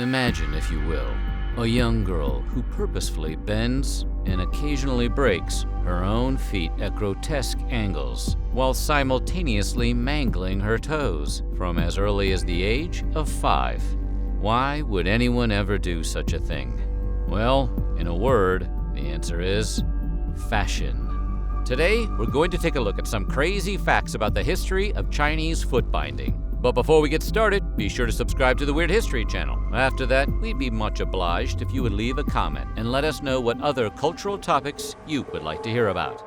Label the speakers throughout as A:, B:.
A: Imagine, if you will, a young girl who purposefully bends and occasionally breaks her own feet at grotesque angles while simultaneously mangling her toes from as early as the age of 5. Why would anyone ever do such a thing? Well, in a word, the answer is fashion. Today, we're going to take a look at some crazy facts about the history of Chinese foot binding. But before we get started, be sure to subscribe to the Weird History channel. After that, we'd be much obliged if you would leave a comment and let us know what other cultural topics you would like to hear about.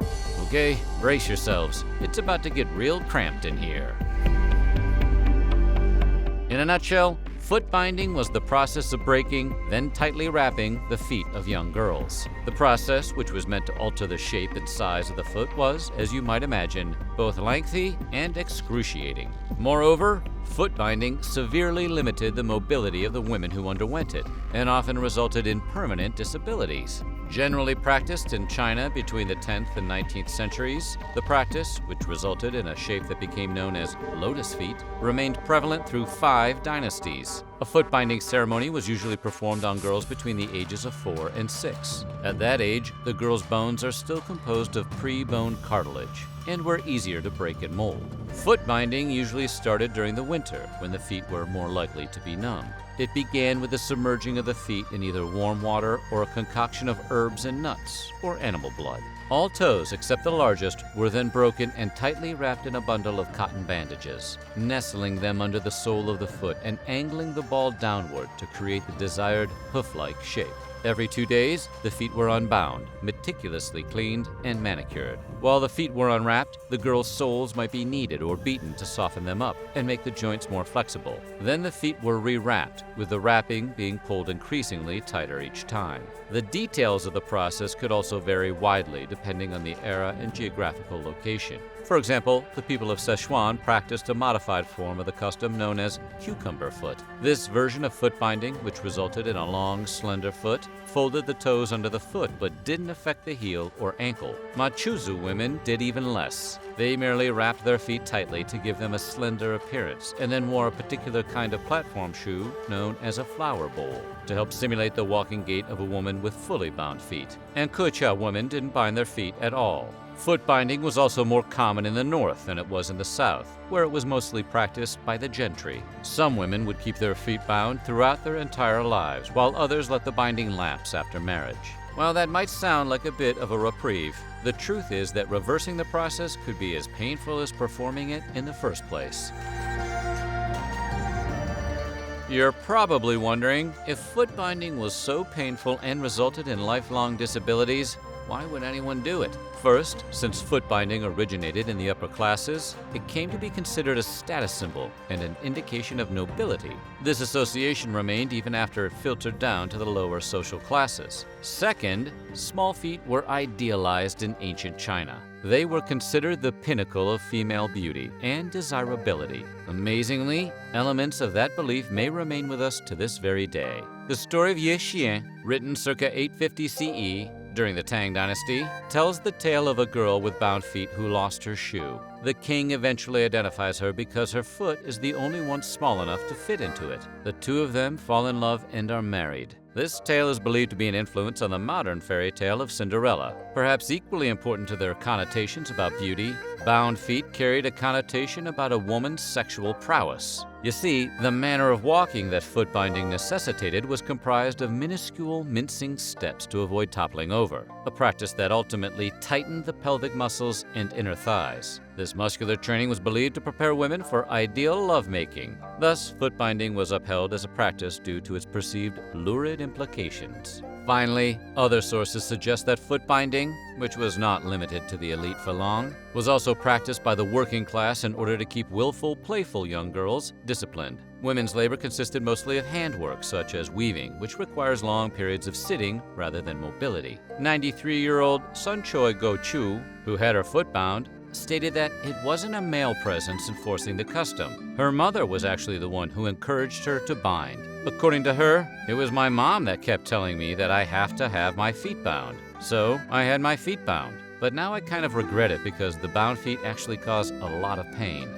A: Okay, brace yourselves. It's about to get real cramped in here. In a nutshell, foot binding was the process of breaking, then tightly wrapping the feet of young girls. The process, which was meant to alter the shape and size of the foot, was, as you might imagine, both lengthy and excruciating. Moreover, foot binding severely limited the mobility of the women who underwent it, and often resulted in permanent disabilities. Generally practiced in China between the 10th and 19th centuries, the practice, which resulted in a shape that became known as lotus feet, remained prevalent through 5 dynasties. A foot binding ceremony was usually performed on girls between the ages of 4 and 6. At that age, the girl's bones are still composed of pre-bone cartilage and were easier to break and mold. Foot binding usually started during the winter, when the feet were more likely to be numb. It began with the submerging of the feet in either warm water or a concoction of herbs and nuts, or animal blood. All toes, except the largest, were then broken and tightly wrapped in a bundle of cotton bandages, nestling them under the sole of the foot and angling the ball downward to create the desired hoof-like shape. Every 2 days, the feet were unbound, meticulously cleaned, and manicured. While the feet were unwrapped, the girls' soles might be kneaded or beaten to soften them up and make the joints more flexible. Then the feet were re-wrapped, with the wrapping being pulled increasingly tighter each time. The details of the process could also vary widely depending on the era and geographical location. For example, the people of Sichuan practiced a modified form of the custom known as cucumber foot. This version of foot binding, which resulted in a long, slender foot, folded the toes under the foot but didn't affect the heel or ankle. Manchuzu women did even less. They merely wrapped their feet tightly to give them a slender appearance and then wore a particular kind of platform shoe known as a flower bowl to help simulate the walking gait of a woman with fully bound feet. And Quechua women didn't bind their feet at all. Foot binding was also more common in the north than it was in the south, where it was mostly practiced by the gentry. Some women would keep their feet bound throughout their entire lives, while others let the binding lapse after marriage. While that might sound like a bit of a reprieve, the truth is that reversing the process could be as painful as performing it in the first place. You're probably wondering, if foot binding was so painful and resulted in lifelong disabilities, why would anyone do it? First, since foot binding originated in the upper classes, it came to be considered a status symbol and an indication of nobility. This association remained even after it filtered down to the lower social classes. Second, small feet were idealized in ancient China. They were considered the pinnacle of female beauty and desirability. Amazingly, elements of that belief may remain with us to this very day. The story of Ye Xian, written circa 850 CE, during the Tang Dynasty, tells the tale of a girl with bound feet who lost her shoe. The king eventually identifies her because her foot is the only one small enough to fit into it. The two of them fall in love and are married. This tale is believed to be an influence on the modern fairy tale of Cinderella. Perhaps equally important to their connotations about beauty, bound feet carried a connotation about a woman's sexual prowess. You see, the manner of walking that foot binding necessitated was comprised of minuscule mincing steps to avoid toppling over, a practice that ultimately tightened the pelvic muscles and inner thighs. This muscular training was believed to prepare women for ideal lovemaking. Thus, foot binding was upheld as a practice due to its perceived lurid implications. Finally, other sources suggest that foot binding, which was not limited to the elite for long, was also practiced by the working class in order to keep willful, playful young girls disciplined. Women's labor consisted mostly of handwork, such as weaving, which requires long periods of sitting rather than mobility. 93-year-old Sun Choi Go-chu, who had her foot bound, stated that it wasn't a male presence enforcing the custom. Her mother was actually the one who encouraged her to bind. According to her, it was my mom that kept telling me that I have to have my feet bound. So I had my feet bound. But now I kind of regret it because the bound feet actually cause a lot of pain.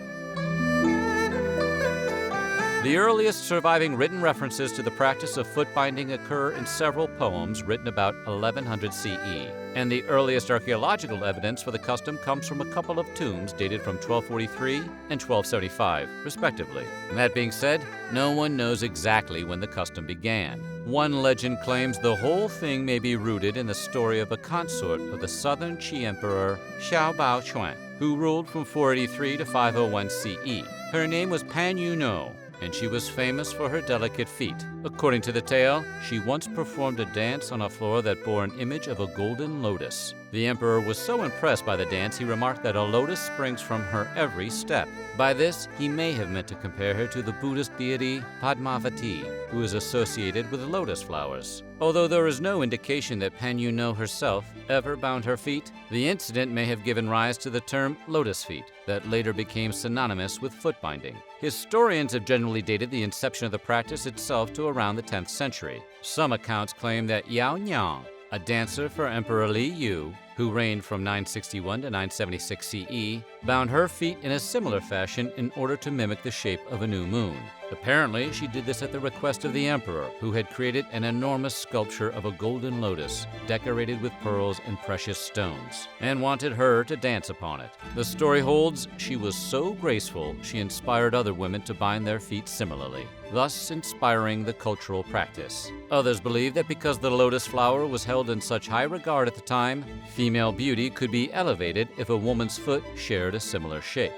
A: The earliest surviving written references to the practice of foot binding occur in several poems written about 1100 CE, and the earliest archaeological evidence for the custom comes from a couple of tombs dated from 1243 and 1275, respectively. That being said, no one knows exactly when the custom began. One legend claims the whole thing may be rooted in the story of a consort of the southern Qi Emperor Xiao Baoquan, who ruled from 483 to 501 CE. Her name was Pan Yu No, and she was famous for her delicate feet. According to the tale, she once performed a dance on a floor that bore an image of a golden lotus. The emperor was so impressed by the dance, he remarked that a lotus springs from her every step. By this, he may have meant to compare her to the Buddhist deity Padmavati, who is associated with lotus flowers. Although there is no indication that Pan Yu No herself ever bound her feet, the incident may have given rise to the term lotus feet that later became synonymous with foot binding. Historians have generally dated the inception of the practice itself to around the 10th century. Some accounts claim that Yao Nyang, a dancer for Emperor Li Yu, who reigned from 961 to 976 CE, bound her feet in a similar fashion in order to mimic the shape of a new moon. Apparently, she did this at the request of the emperor, who had created an enormous sculpture of a golden lotus decorated with pearls and precious stones, and wanted her to dance upon it. The story holds she was so graceful she inspired other women to bind their feet similarly, thus inspiring the cultural practice. Others believe that because the lotus flower was held in such high regard at the time, female beauty could be elevated if a woman's foot shared a similar shape.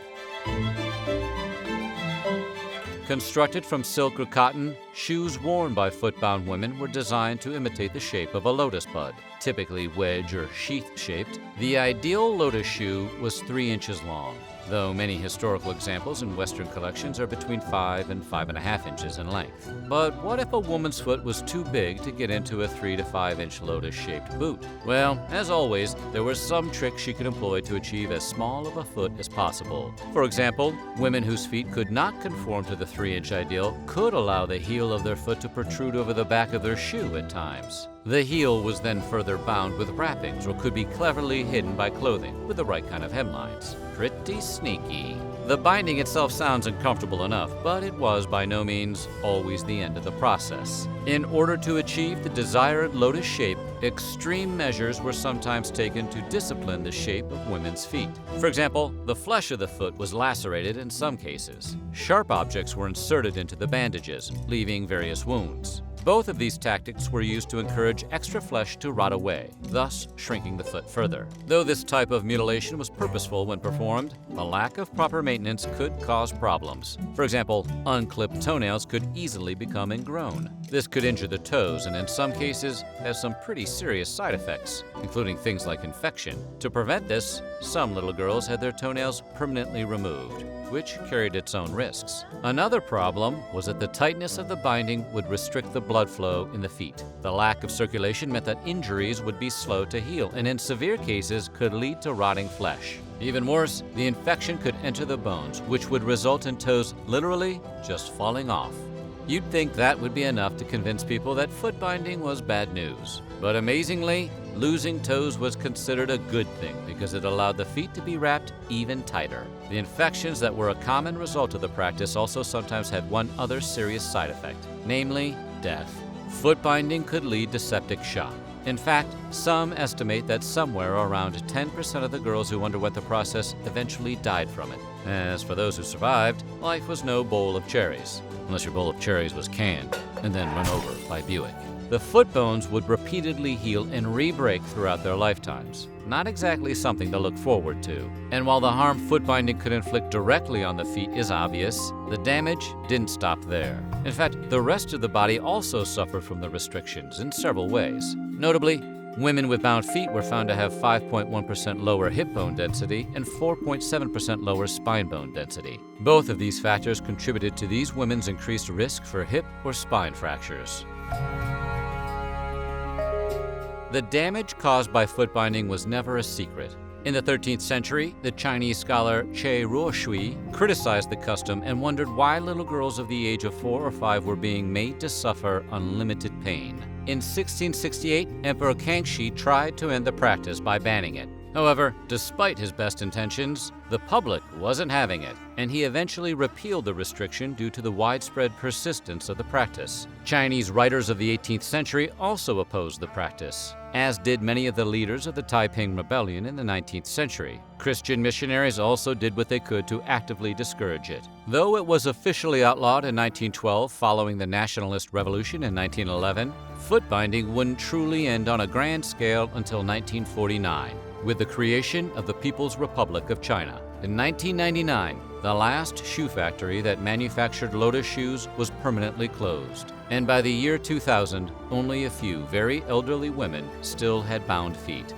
A: Constructed from silk or cotton, shoes worn by foot-bound women were designed to imitate the shape of a lotus bud, typically wedge or sheath-shaped. The ideal lotus shoe was 3 inches long, though many historical examples in Western collections are between 5 and 5.5 inches in length. But what if a woman's foot was too big to get into a 3 to 5 inch lotus-shaped boot? Well, as always, there were some tricks she could employ to achieve as small of a foot as possible. For example, women whose feet could not conform to the 3-inch ideal could allow the heel of their foot to protrude over the back of their shoe at times. The heel was then further bound with wrappings or could be cleverly hidden by clothing with the right kind of hemlines. Pretty sneaky. The binding itself sounds uncomfortable enough, but it was by no means always the end of the process. In order to achieve the desired lotus shape, extreme measures were sometimes taken to discipline the shape of women's feet. For example, the flesh of the foot was lacerated in some cases. Sharp objects were inserted into the bandages, leaving various wounds. Both of these tactics were used to encourage extra flesh to rot away, thus shrinking the foot further. Though this type of mutilation was purposeful when performed, the lack of proper maintenance could cause problems. For example, unclipped toenails could easily become ingrown. This could injure the toes and in some cases have some pretty serious side effects, including things like infection. To prevent this, some little girls had their toenails permanently removed, which carried its own risks. Another problem was that the tightness of the binding would restrict the blood flow in the feet. The lack of circulation meant that injuries would be slow to heal and in severe cases could lead to rotting flesh. Even worse, the infection could enter the bones, which would result in toes literally just falling off. You'd think that would be enough to convince people that foot binding was bad news. But amazingly, losing toes was considered a good thing because it allowed the feet to be wrapped even tighter. The infections that were a common result of the practice also sometimes had one other serious side effect, namely death. Foot binding could lead to septic shock. In fact, some estimate that somewhere around 10% of the girls who underwent the process eventually died from it. As for those who survived, life was no bowl of cherries, unless your bowl of cherries was canned and then run over by Buick. The foot bones would repeatedly heal and re-break throughout their lifetimes. Not exactly something to look forward to. And while the harm foot binding could inflict directly on the feet is obvious, the damage didn't stop there. In fact, the rest of the body also suffered from the restrictions in several ways. Notably, women with bound feet were found to have 5.1% lower hip bone density and 4.7% lower spine bone density. Both of these factors contributed to these women's increased risk for hip or spine fractures. The damage caused by foot binding was never a secret. In the 13th century, the Chinese scholar Che Ruoshui criticized the custom and wondered why little girls of the age of 4 or 5 were being made to suffer unlimited pain. In 1668, Emperor Kangxi tried to end the practice by banning it. However, despite his best intentions, the public wasn't having it, and he eventually repealed the restriction due to the widespread persistence of the practice. Chinese writers of the 18th century also opposed the practice, as did many of the leaders of the Taiping Rebellion in the 19th century. Christian missionaries also did what they could to actively discourage it. Though it was officially outlawed in 1912 following the Nationalist Revolution in 1911, foot binding wouldn't truly end on a grand scale until 1949. With the creation of the People's Republic of China. In 1999, the last shoe factory that manufactured lotus shoes was permanently closed. And by the year 2000, only a few very elderly women still had bound feet.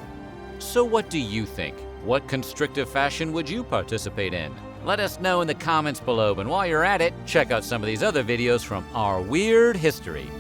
A: So what do you think? What constrictive fashion would you participate in? Let us know in the comments below, and while you're at it, check out some of these other videos from our weird history.